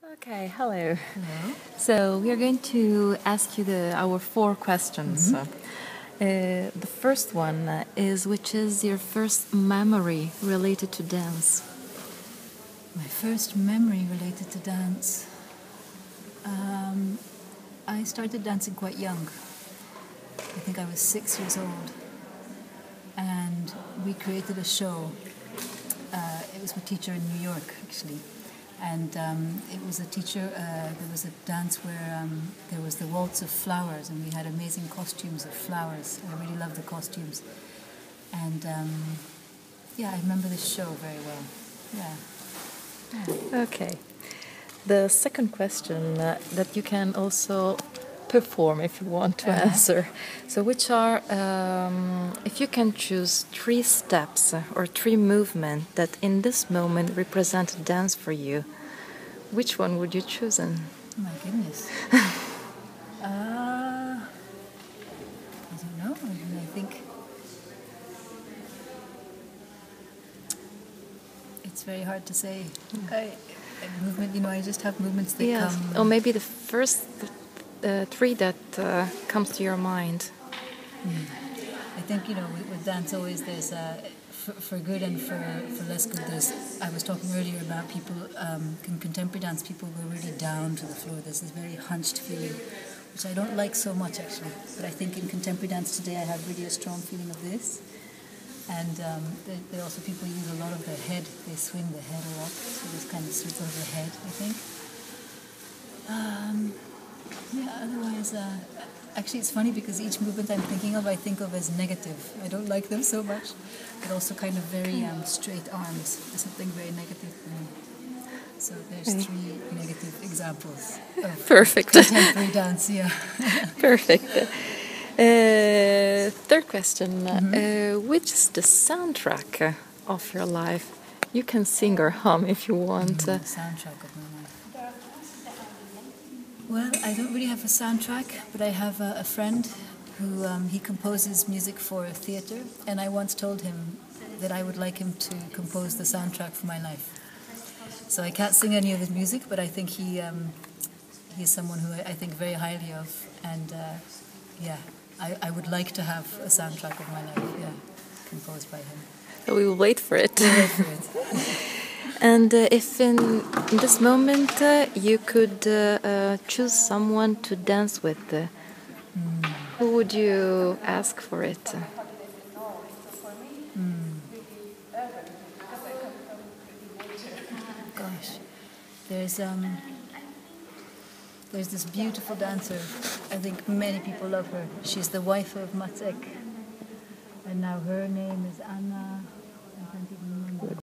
Okay, hello. Hello. So we are going to ask you our four questions. The first one is, which is your first memory related to dance? My first memory related to dance. I started dancing quite young. I think I was 6 years old. And we created a show. It was with a teacher in New York, actually. And it was a teacher, there was a dance where there was the waltz of flowers, and we had amazing costumes of flowers. I really loved the costumes. And I remember this show very well. Yeah. Okay. The second question that you can also perform if you want to answer. So, which are, if you can choose 3 steps or 3 movements that in this moment represent dance for you, which one would you choose? Oh my goodness. I don't know. I think it's very hard to say. Movement, I just have movements that come. Or maybe the first 3 that comes to your mind. I think, with dance always there's for good and for less good. I was talking earlier about people, in contemporary dance, people go really down to the floor. There's this very hunched feeling, which I don't like so much actually. But I think in contemporary dance today I have really a strong feeling of this. And they also, people use a lot of their head. They swing the head a lot. So this kind of sweeps over the head, I think. Otherwise, actually it's funny because each movement I'm thinking of, I think of as negative. I don't like them so much. But also kind of very straight arms. There's something very negative for me. So there's 3 negative examples of Perfect. contemporary dance, yeah. Perfect. Third question. Which is the soundtrack of your life? You can sing or hum if you want. The soundtrack of my life. Well, I don't really have a soundtrack, but I have a friend who he composes music for theatre, and I once told him that I would like him to compose the soundtrack for my life. So I can't sing any of his music, but I think he's someone who I think very highly of, and I would like to have a soundtrack of my life, composed by him. So we will wait for it. We'll wait for it. And if in this moment you could choose someone to dance with, who would you ask for it? Gosh, there's this beautiful dancer. I think many people love her. She's the wife of Matsek, and now her name is Anna.